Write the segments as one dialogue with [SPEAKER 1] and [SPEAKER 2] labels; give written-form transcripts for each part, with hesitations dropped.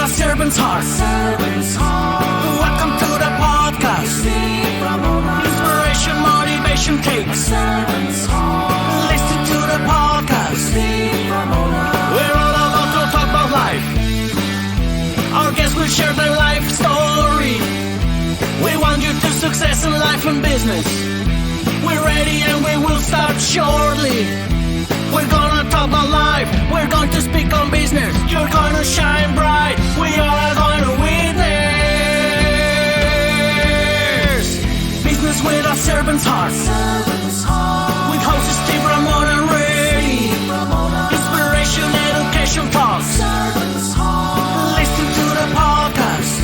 [SPEAKER 1] a servant's heart. Welcome to the podcast. Inspiration, motivation takes. Listen to the podcast. We're all about to talk about life. Our guests will share their life story. We want you to success in life and business. We're ready and we will start shortly. We're gonna talk about life. We're going to speak on business. You're gonna shine bright. We are gonna witness business with a servant's heart. With hosts Steve Ramon and Ray. Inspiration, education talks. Listen to the podcast.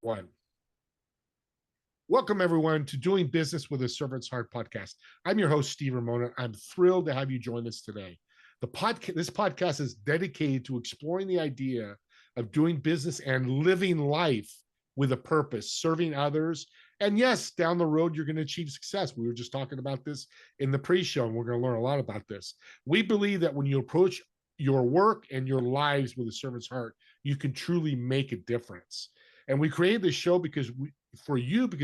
[SPEAKER 2] One. Welcome, everyone, to Doing Business with a Servant's Heart podcast. I'm your host, Steve Ramona. I'm thrilled to have you join us today. This podcast is dedicated to exploring the idea of doing business and living life with a purpose, serving others. And yes, down the road, you're going to achieve success. We were just talking about this in the pre-show, and we're going to learn a lot about this. We believe that when you approach your work and your lives with a servant's heart, you can truly make a difference. And we created this show because we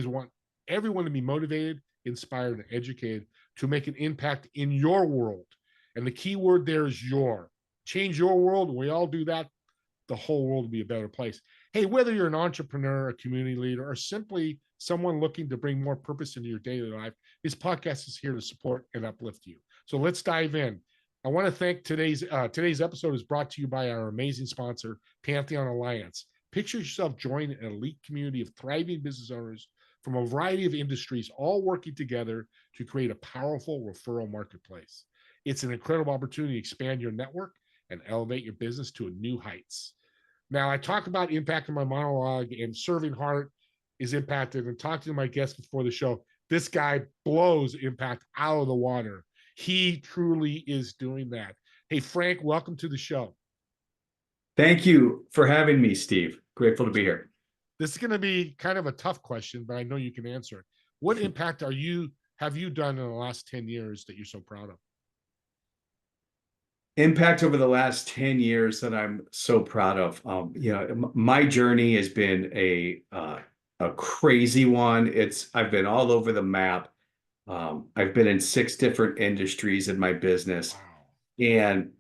[SPEAKER 2] want everyone to be motivated, inspired, and educated to make an impact in your world. And the key word there is your. Change your world. When we all do that, the whole world will be a better place. Hey, whether you're an entrepreneur, a community leader, or simply someone looking to bring more purpose into your daily life, this podcast is here to support and uplift you. So let's dive in. I want to thank today's episode is brought to you by our amazing sponsor, Pantheon Alliance. Picture yourself joining an elite community of thriving business owners from a variety of industries, all working together to create a powerful referral marketplace. It's an incredible opportunity to expand your network and elevate your business to new heights. Now, I talk about impact in my monologue, and serving heart is impacted. And talking to my guest before the show, this guy blows impact out of the water. He truly is doing that. Hey, Frank, welcome to the show.
[SPEAKER 3] Thank you for having me, Steve. Grateful to be here.
[SPEAKER 2] This is going to be kind of a tough question, but I know you can answer it. What impact have you done in the last 10 years that you're so proud of?
[SPEAKER 3] Impact over the last 10 years that I'm so proud of. My journey has been a crazy one. I've been all over the map. I've been in 6 different industries in my business.
[SPEAKER 2] Wow.
[SPEAKER 3] And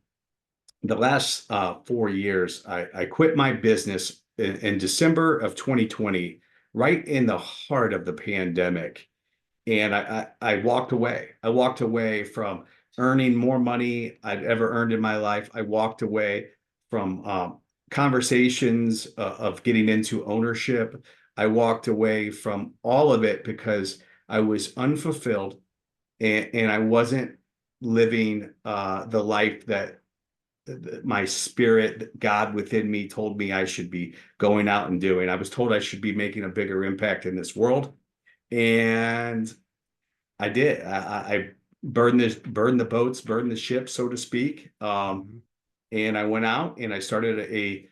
[SPEAKER 3] the last 4 years, I quit my business in December of 2020, right in the heart of the pandemic. And I walked away. I walked away from earning more money I'd ever earned in my life. I walked away from conversations of getting into ownership. I walked away from all of it because I was unfulfilled and I wasn't living the life that my spirit, God within me, told me I should be going out and doing. I was told I should be making a bigger impact in this world, and I did. I burned the boats, burned the ship, so to speak. And I went out and I started a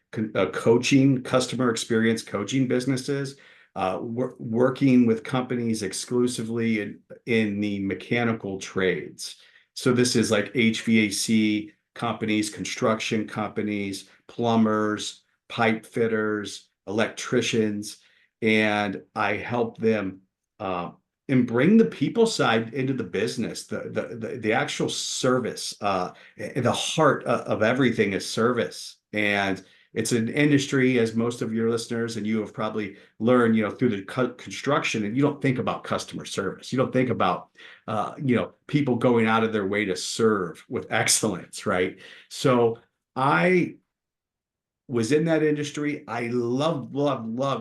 [SPEAKER 3] coaching, customer experience coaching businesses, working with companies exclusively in the mechanical trades. So this is like HVAC companies, construction companies, plumbers, pipe fitters, electricians, and I help them and bring the people side into the business, the actual service. The heart of everything is service, and it's an industry, as most of your listeners and you have probably learned, through the construction, and you don't think about customer service. You don't think about, people going out of their way to serve with excellence, right? So I was in that industry. I loved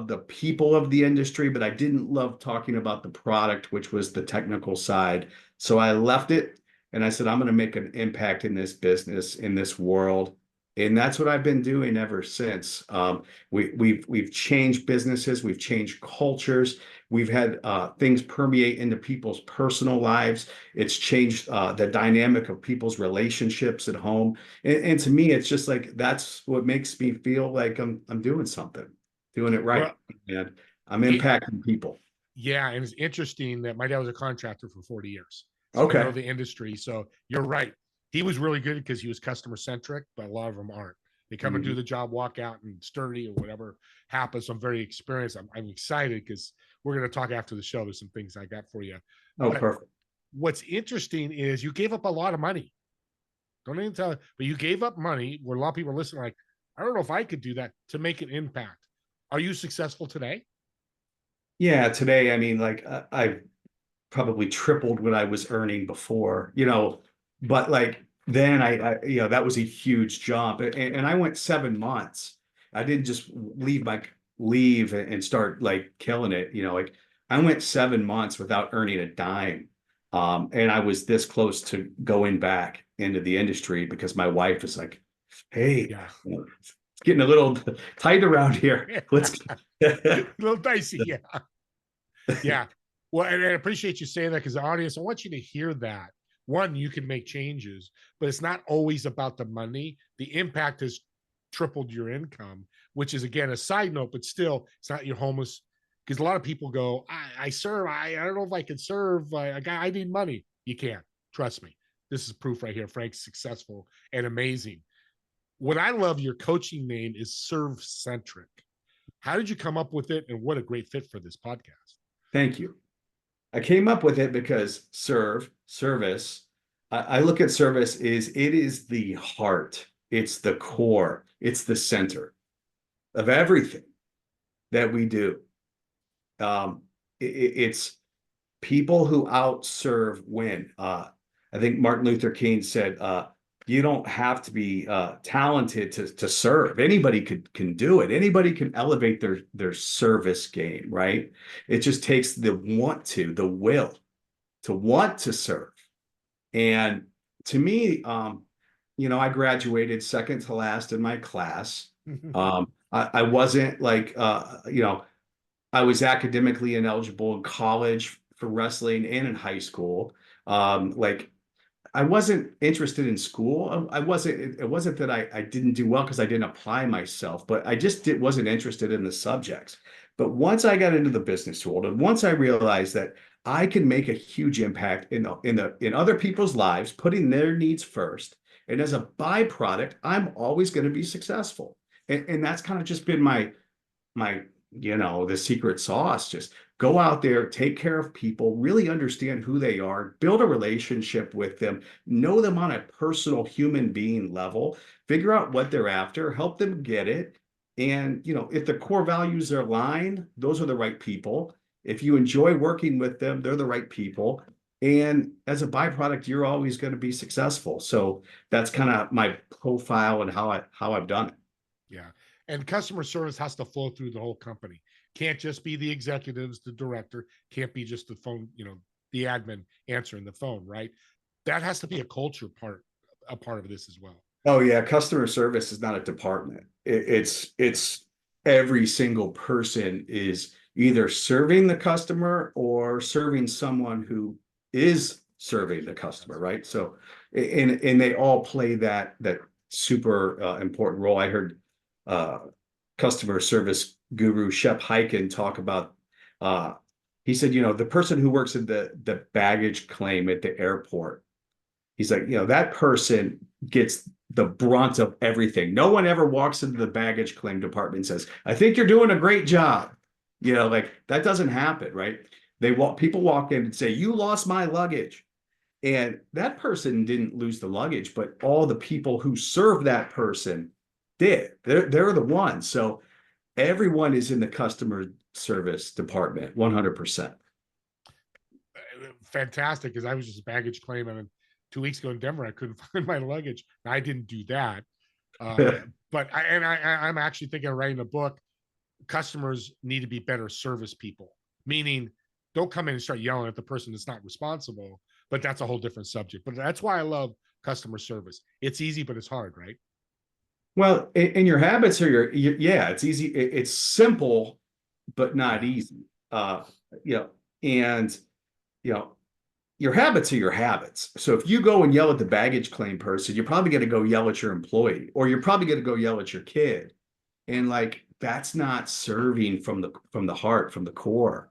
[SPEAKER 3] the people of the industry, but I didn't love talking about the product, which was the technical side. So I left it and I said, I'm going to make an impact in this business, in this world. And that's what I've been doing ever since. We've changed businesses, we've changed cultures, we've had things permeate into people's personal lives. It's changed the dynamic of people's relationships at home. And to me, it's just like that's what makes me feel like I'm doing something, doing it right, and I'm impacting people.
[SPEAKER 2] Yeah, and it's interesting that my dad was a contractor for 40 years. So
[SPEAKER 3] Okay.
[SPEAKER 2] I know the industry. So you're right. he was really good because he was customer centric, but a lot of them aren't. They come and do the job, walk out, and sturdy or whatever happens. So I'm very experienced. I'm excited because we're going to talk after the show. There's some things I got for you.
[SPEAKER 3] Oh,
[SPEAKER 2] But
[SPEAKER 3] perfect.
[SPEAKER 2] what's interesting is you gave up a lot of money. Don't even tell, but you gave up money where a lot of people are listening, like, I don't know if I could do that to make an impact. Are you successful today?
[SPEAKER 3] Yeah, today, I mean, like I've probably tripled what I was earning before, but like then that was a huge jump. And I went 7 months. I didn't just leave and start like killing it, like I went 7 months without earning a dime. And I was this close to going back into the industry because my wife is like, hey,
[SPEAKER 2] Yeah.
[SPEAKER 3] it's getting a little tight around here. Let's
[SPEAKER 2] A little dicey. Yeah. Yeah. Well, and I appreciate you saying that because the audience, I want you to hear that. One, you can make changes, but it's not always about the money. The impact has tripled your income, which is, again, a side note, but still, it's not your homeless. Because a lot of people go, I serve. I don't know if I can serve. I need money. You can't. Trust me. This is proof right here. Frank's successful and amazing. What I love, your coaching name is Serve-Centric. How did you come up with it? And what a great fit for this podcast.
[SPEAKER 3] Thank you. I came up with it because service, I look at service it is the heart, it's the core, it's the center of everything that we do. It's people who outserve win. I think Martin Luther King said, you don't have to be talented to serve. Anybody can do it. Anybody can elevate their service game, right? It just takes the the will to want to serve. And to me, I graduated second to last in my class. I wasn't like, I was academically ineligible in college for wrestling and in high school. Like I wasn't interested in school. It wasn't that I didn't do well because I didn't apply myself, but I just wasn't interested in the subjects. But once I got into the business world, and once I realized that I can make a huge impact in other people's lives, putting their needs first, and as a byproduct, I'm always going to be successful. And that's kind of just been my the secret sauce. Just go out there, take care of people, really understand who they are, build a relationship with them, know them on a personal human being level, figure out what they're after, help them get it. And, if the core values are aligned, those are the right people. If you enjoy working with them, they're the right people. And as a byproduct, you're always going to be successful. So that's kind of my profile and how I've done it.
[SPEAKER 2] Yeah. And customer service has to flow through the whole company. Can't just be the executives, the director, can't be just the phone, the admin answering the phone, right? That has to be a culture a part of this as well.
[SPEAKER 3] Oh yeah, customer service is not a department. It's every single person is either serving the customer or serving someone who is serving the customer, right? So, and they all play that super important role. I heard customer service guru Shep Hyken talk about. He said, the person who works in the baggage claim at the airport. He's like, that person gets the brunt of everything. No one ever walks into the baggage claim department and says, I think you're doing a great job. Like that doesn't happen, right? People walk in and say, you lost my luggage. And that person didn't lose the luggage, but all the people who serve that person did. They're the ones. So everyone is in the customer service department, 100%.
[SPEAKER 2] Fantastic, because I was just a baggage claim, and 2 weeks ago in Denver, I couldn't find my luggage. I didn't do that, but I'm actually thinking of writing a book. Customers need to be better service people, meaning don't come in and start yelling at the person that's not responsible. But that's a whole different subject. But that's why I love customer service. It's easy, but it's hard, right?
[SPEAKER 3] Well, and your habits are yeah, it's easy. It's simple, but not easy. And your habits are your habits. So if you go and yell at the baggage claim person, you're probably going to go yell at your employee, or you're probably going to go yell at your kid. And like, that's not serving from the heart, from the core.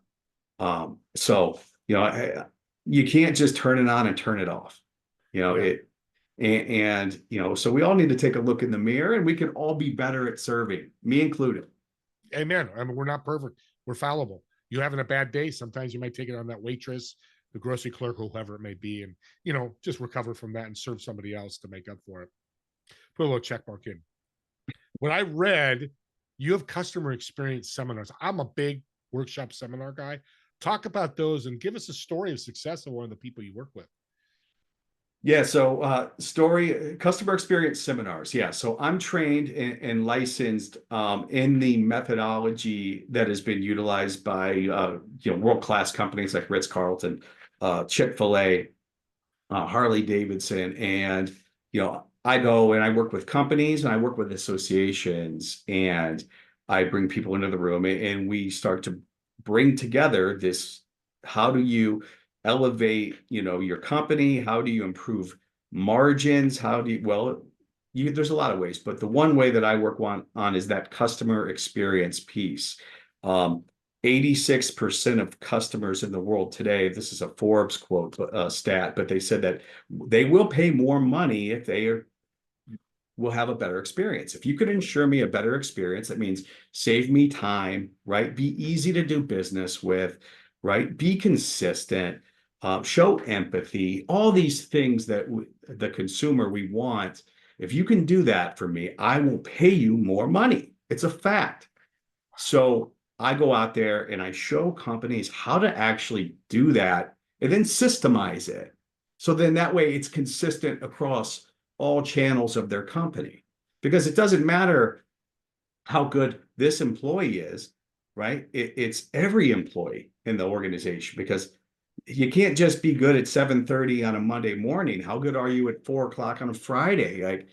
[SPEAKER 3] So, you can't just turn it on and turn it off. And so we all need to take a look in the mirror, and we can all be better at serving, me included.
[SPEAKER 2] Amen. I mean, we're not perfect. We're fallible. You having a bad day, sometimes you might take it on that waitress, the grocery clerk, whoever it may be, and just recover from that and serve somebody else to make up for it. Put a little check mark in. When I read, you have customer experience seminars. I'm a big workshop seminar guy. Talk about those and give us a story of success of one of the people you work with.
[SPEAKER 3] Yeah, so customer experience seminars. Yeah, so I'm trained and licensed in the methodology that has been utilized by world-class companies like Ritz-Carlton, Chick-fil-A, Harley Davidson, and I go and I work with companies and I work with associations, and I bring people into the room and we start to bring together this. How do you elevate your company? How do you improve margins? There's a lot of ways, but the one way that I work on is that customer experience piece. 86% of customers in the world today, this is a Forbes quote stat, but they said that they will pay more money if will have a better experience. If you could ensure me a better experience, that means save me time, right? Be easy to do business with, right? Be consistent, show empathy, all these things that the consumer we want. If you can do that for me, I will pay you more money. It's a fact. So I go out there and I show companies how to actually do that and then systemize it. So then that way it's consistent across all channels of their company, because it doesn't matter how good this employee is, right? It's every employee in the organization, because you can't just be good at 7:30 on a Monday morning. How good are you at 4 o'clock on a Friday?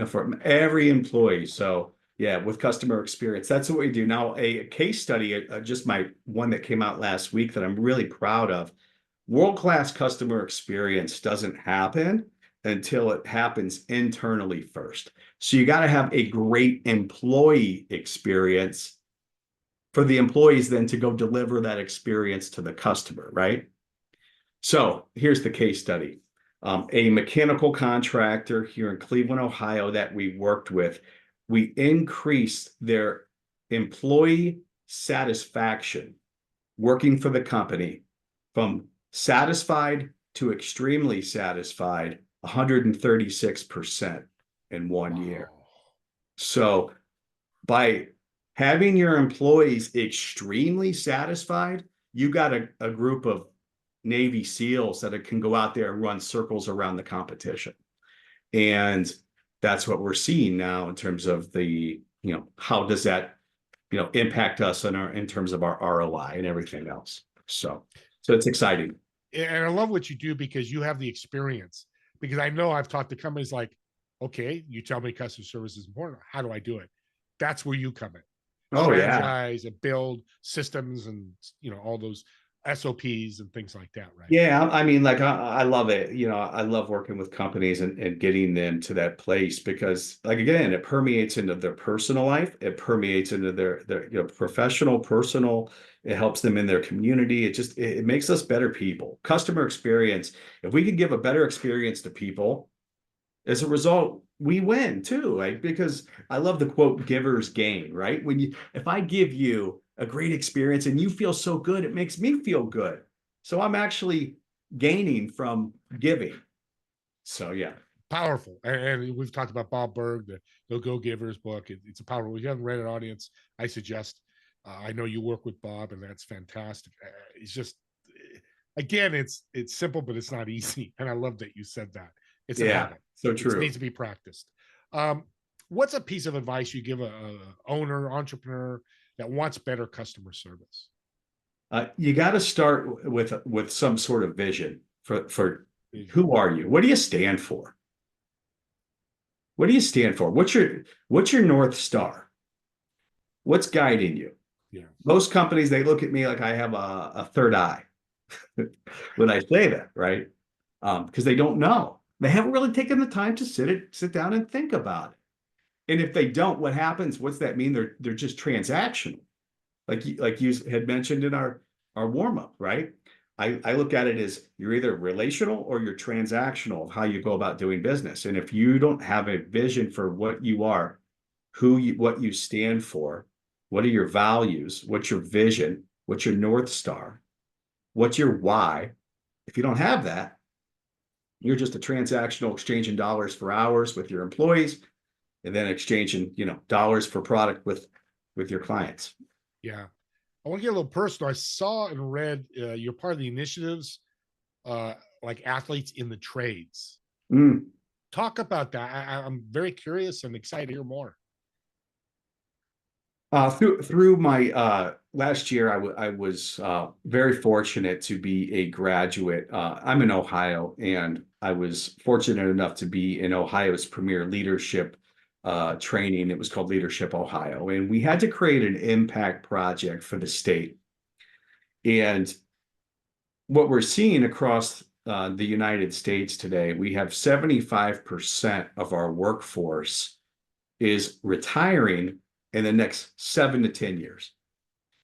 [SPEAKER 3] For every employee. So yeah, with customer experience, that's what we do. Now, a case study, just my one that came out last week that I'm really proud of. World-class customer experience doesn't happen until it happens internally first. So you got to have a great employee experience for the employees then to go deliver that experience to the customer, right? So here's the case study. A mechanical contractor here in Cleveland, Ohio that we worked with, we increased their employee satisfaction working for the company from satisfied to extremely satisfied 136% in 1 year. So by having your employees extremely satisfied, you got a group of Navy SEALs that can go out there and run circles around the competition. And that's what we're seeing now in terms of the, how does that, impact us in terms of our ROI and everything else. So it's exciting.
[SPEAKER 2] And I love what you do because you have the experience. Because I know I've talked to companies like, okay, you tell me customer service is important. How do I do it? That's where you come in.
[SPEAKER 3] Oh,
[SPEAKER 2] strategize and build systems and all those SOPs and things like that, right?
[SPEAKER 3] Yeah, I mean, like I love it. I love working with companies and getting them to that place, because, like, again, it permeates into their personal life. It permeates into their professional, personal. It helps them in their community. It makes us better people. Customer experience. If we can give a better experience to people, as a result, we win too, right? Because I love the quote, "Givers gain," right? If I give you a great experience and you feel so good, it makes me feel good. So I'm actually gaining from giving. So yeah.
[SPEAKER 2] Powerful. And we've talked about Bob Berg, the Go Givers book. It's a powerful. If you haven't read it, audience, I suggest. I know you work with Bob, and that's fantastic. It's just, again, it's simple, but it's not easy. And I love that you said that. It's a habit.
[SPEAKER 3] So true.
[SPEAKER 2] It needs to be practiced. What's a piece of advice you give a owner, entrepreneur that wants better customer service?
[SPEAKER 3] You got to start with some sort of vision for who are you? What do you stand for? What do you stand for? What's your North Star? What's guiding you?
[SPEAKER 2] Yeah.
[SPEAKER 3] Most companies, they look at me like I have a third eye when I say that, right? Because they don't know. They haven't really taken the time to sit down and think about it. And if they don't, what happens? What's that mean? They're just transactional, like you had mentioned in our warm up, right? I look at it as you're either relational or you're transactional of how you go about doing business. And if you don't have a vision for what you are, what you stand for, what are your values, what's your vision, what's your North Star, what's your why? If you don't have that, you're just a transactional exchanging dollars for hours with your employees and then exchanging, dollars for product with your clients.
[SPEAKER 2] Yeah. I want to get a little personal. I saw and read you're part of the initiatives like athletes in the trades.
[SPEAKER 3] Mm.
[SPEAKER 2] Talk about that. I'm very curious and excited to hear more.
[SPEAKER 3] Through my last year, I was very fortunate to be a graduate. I'm in Ohio, and I was fortunate enough to be in Ohio's premier leadership training. It was called Leadership Ohio, and we had to create an impact project for the state. And what we're seeing across the United States today, we have 75% of our workforce is retiring in the next 7 to 10 years.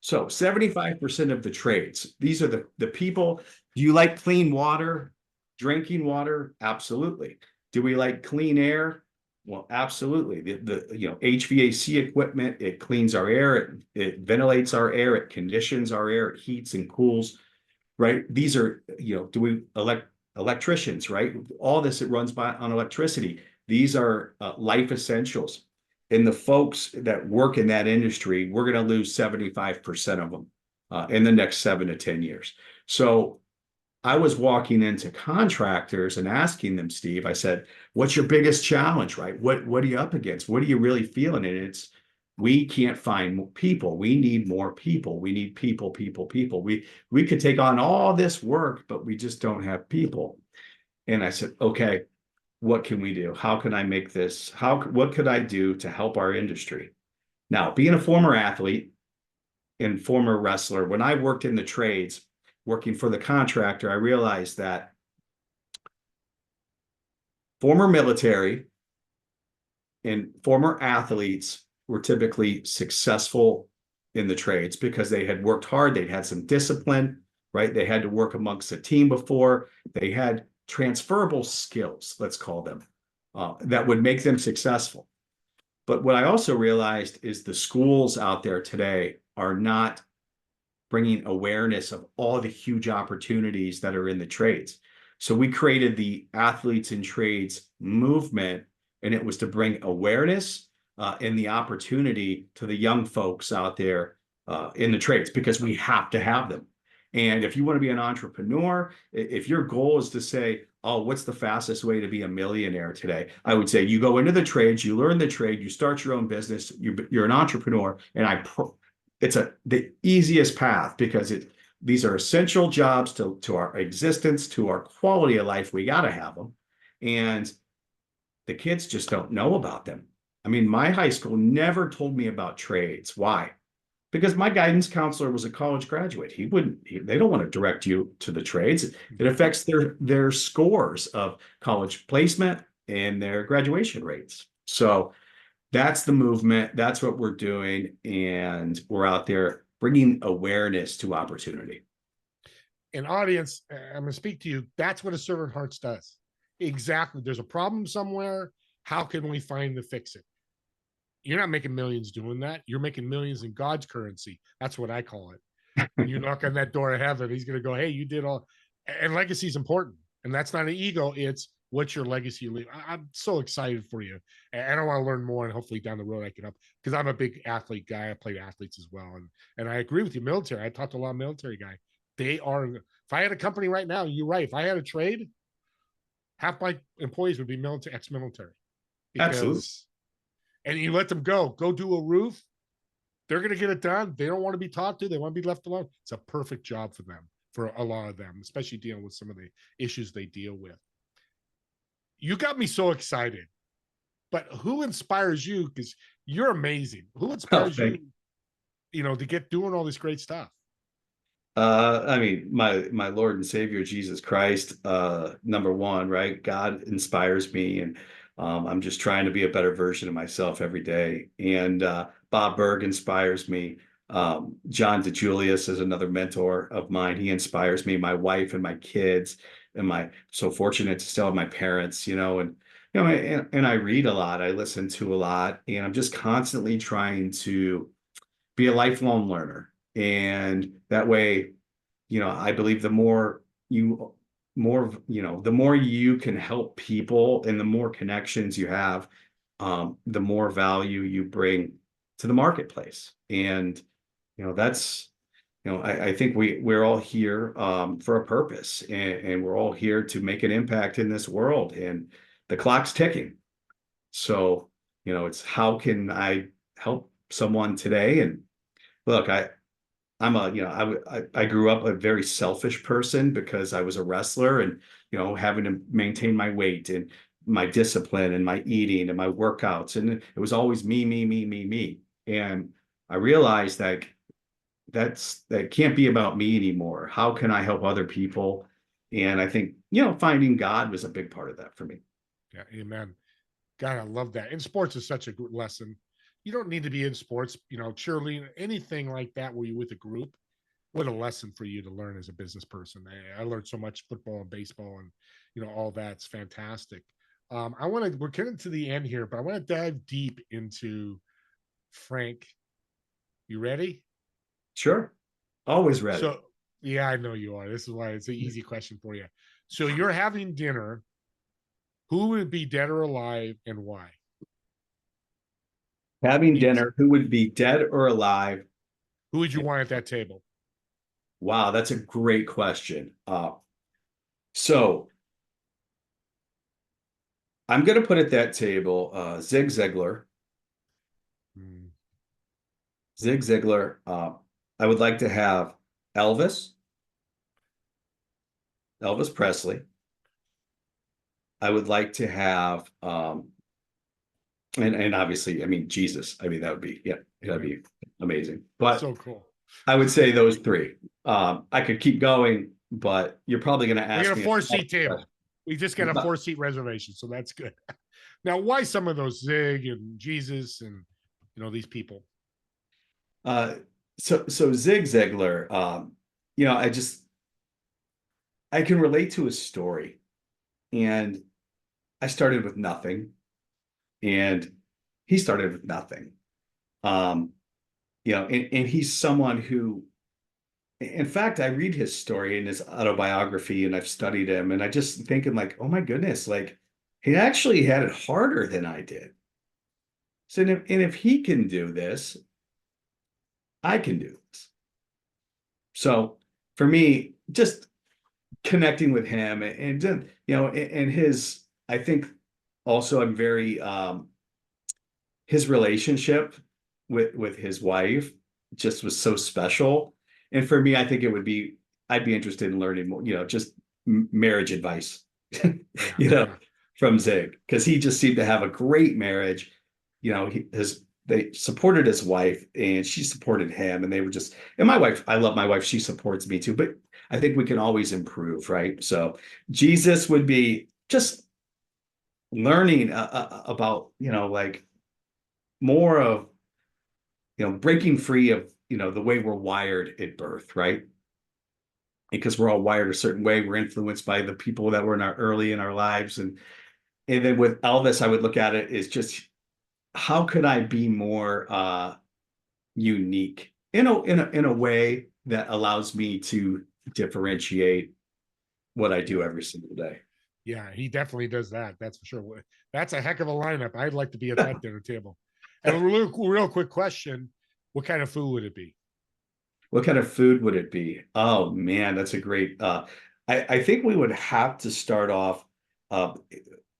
[SPEAKER 3] So 75% of the trades, these are the people. Do you like clean water, drinking water? Absolutely. Do we like clean air? Well, absolutely. The HVAC equipment, it cleans our air, it ventilates our air, it conditions our air, it heats and cools, right? These are, electricians, right? All this, it runs on electricity. These are life essentials. And the folks that work in that industry, we're going to lose 75% of them in the next 7 to 10 years. So I was walking into contractors and asking them, Steve, I said, what's your biggest challenge, right? What are you up against? What are you really feeling? And it's, we can't find people. We need more people. We need people. We could take on all this work, but we just don't have people. And I said, okay, what can we do? How can I make this? What could I do to help our industry? Now, being a former athlete and former wrestler, when I worked in the trades, working for the contractor, I realized that former military and former athletes were typically successful in the trades because they had worked hard, they'd had some discipline, right? They had to work amongst a team before, they had transferable skills, let's call them, that would make them successful. But what I also realized is the schools out there today are not bringing awareness of all the huge opportunities that are in the trades. So we created the Athletes in Trades movement, and it was to bring awareness and the opportunity to the young folks out there in the trades, because we have to have them. And if you want to be an entrepreneur, if your goal is to say, oh, what's the fastest way to be a millionaire today? I would say you go into the trades, you learn the trade, you start your own business, you're an entrepreneur. And it's the easiest path, because these are essential jobs to our existence, to our quality of life. We got to have them. And the kids just don't know about them. I mean, my high school never told me about trades. Why? Because my guidance counselor was a college graduate. They don't want to direct you to the trades. It affects their scores of college placement and their graduation rates. So that's the movement. That's what we're doing. And we're out there bringing awareness to opportunity.
[SPEAKER 2] An audience, I'm going to speak to you. That's what a Servant Hearts does. Exactly. There's a problem somewhere. How can we find to fix it? You're not making millions doing that. You're making millions in God's currency. That's what I call it. When you knock on that door of heaven, he's going to go, hey, you did all. And legacy is important. And that's not an ego. It's what's your legacy you leave. I'm so excited for you. And I want to learn more, and hopefully down the road I can help, because I'm a big athlete guy. I played athletes as well. And I agree with you, military. I talked to a lot of military guys. They are, if I had a company right now, you're right. If I had a trade, half my employees would be military, ex-military.
[SPEAKER 3] Absolutely.
[SPEAKER 2] And you let them go do a roof. They're going to get it done. They don't want to be taught to. They want to be left alone. It's a perfect job for them, for a lot of them, especially dealing with some of the issues they deal with. You got me so excited. But who inspires you? Because you're amazing. Who inspires you, to get doing all this great stuff?
[SPEAKER 3] I mean, my Lord and Savior, Jesus Christ, number one, right? God inspires me, and I'm just trying to be a better version of myself every day. And Bob Berg inspires me. John DeJulius is another mentor of mine. He inspires me, my wife and my kids, and my so fortunate to still have my parents, and I read a lot, I listen to a lot, and I'm just constantly trying to be a lifelong learner. And that way, I believe the more you can help people and the more connections you have, the more value you bring to the marketplace. And, that's, I think we're all here for a purpose, and we're all here to make an impact in this world, and the clock's ticking. So, it's how can I help someone today? And look, I grew up a very selfish person because I was a wrestler, and, having to maintain my weight and my discipline and my eating and my workouts. And it was always me, me, me, me, me. And I realized that can't be about me anymore. How can I help other people? And I think, finding God was a big part of that for me.
[SPEAKER 2] Yeah, amen. God, I love that. And sports is such a good lesson. You don't need to be in sports, cheerleading, anything like that, where you're with a group. What a lesson for you to learn as a business person. I learned so much football and baseball and, all that's fantastic. We're getting to the end here, but I want to dive deep into Frank. You ready?
[SPEAKER 3] Sure. Always ready.
[SPEAKER 2] So, yeah, I know you are. This is why it's an easy question for you. So you're having dinner. Who would be dead or alive, and why?
[SPEAKER 3] Having dinner, who would be dead or alive?
[SPEAKER 2] Who would you want at that table?
[SPEAKER 3] Wow, that's a great question. So I'm going to put at that table Zig Ziglar. Zig Ziglar. I would like to have Elvis Presley. I would like to have, and obviously, I mean, Jesus. I mean, that'd be amazing. But
[SPEAKER 2] so cool.
[SPEAKER 3] I would say those three. I could keep going, but you're probably going to ask me.
[SPEAKER 2] We got a 4-seat table. We just got a 4-seat reservation, so that's good. Now, why some of those Zig and Jesus and these people?
[SPEAKER 3] So Zig Ziglar, I can relate to his story, and I started with nothing, and he started with nothing. And he's someone who, in fact, I read his story in his autobiography, and I've studied him, and I just thinking like, oh my goodness, like he actually had it harder than I did. So, if he can do this, I can do this. So for me, just connecting with him and his, I think also I'm very, his relationship with his wife just was so special. And for me, I think I'd be interested in learning more, just marriage advice, from Zig, because he just seemed to have a great marriage. They supported his wife, and she supported him, and they were just, and my wife, I love my wife. She supports me too, but I think we can always improve. Right. So Jesus would be just learning about, like more of, breaking free of, the way we're wired at birth. Right. Because we're all wired a certain way. We're influenced by the people that were early in our lives. And then with Elvis, I would look at it as just, how could I be more unique in a way that allows me to differentiate what I do every single day?
[SPEAKER 2] Yeah, he definitely does that. That's for sure. That's a heck of a lineup. I'd like to be at that dinner table. And a real quick question: what kind of food would it be?
[SPEAKER 3] What kind of food would it be? Oh man, that's a great. I think we would have to start off.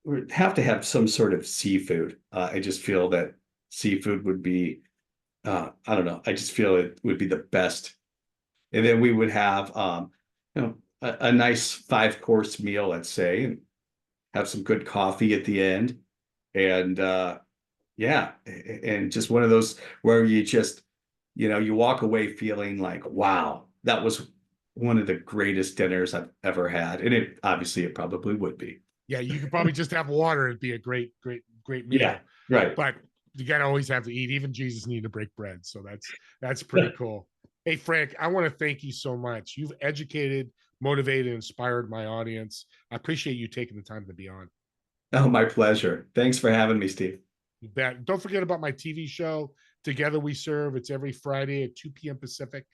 [SPEAKER 3] We'd have to have some sort of seafood. I just feel that seafood would be, I don't know. I just feel it would be the best. And then we would have, a nice 5-course meal, let's say, and have some good coffee at the end. And and just one of those where you just, you walk away feeling like, wow, that was one of the greatest dinners I've ever had. And it probably would be.
[SPEAKER 2] Yeah, you could probably just have water. It'd be a great meal.
[SPEAKER 3] Yeah, right.
[SPEAKER 2] But You gotta always have to eat. Even Jesus needed to break bread. So that's pretty cool. Hey, Frank, I want to thank you so much. You've educated, motivated, inspired my audience. I appreciate you taking the time to be on.
[SPEAKER 3] Oh, my pleasure. Thanks for having me, Steve.
[SPEAKER 2] You bet. Don't forget about my TV show, Together We Serve. It's every Friday at 2 p.m. Pacific,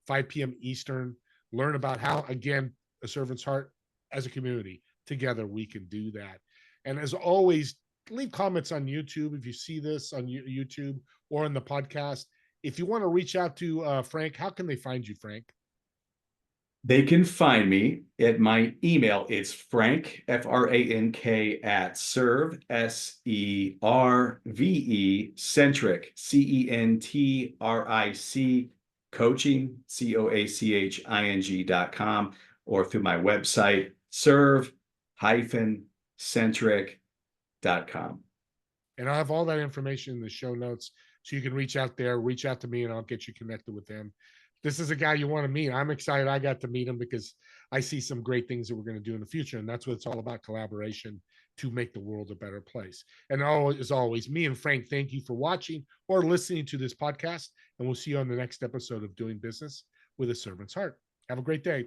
[SPEAKER 2] 5 p.m. Eastern. Learn about how, again, a servant's heart as a community. Together we can do that. And as always, leave comments on YouTube if you see this on YouTube or on the podcast. If you want to reach out to Frank, how can they find you, Frank?
[SPEAKER 3] They can find me at my email. It's Frank, Frank, at serve, SERVE, centric, CENTRIC, coaching, COACHING.com, or through my website, serve-centric.com.
[SPEAKER 2] And I'll have all that information in the show notes so you can reach out there, reach out to me, and I'll get you connected with them. This is a guy you want to meet. I'm excited I got to meet him because I see some great things that we're going to do in the future. And that's what it's all about, collaboration to make the world a better place. And as always, me and Frank, thank you for watching or listening to this podcast. And we'll see you on the next episode of Doing Business with a Servant's Heart. Have a great day.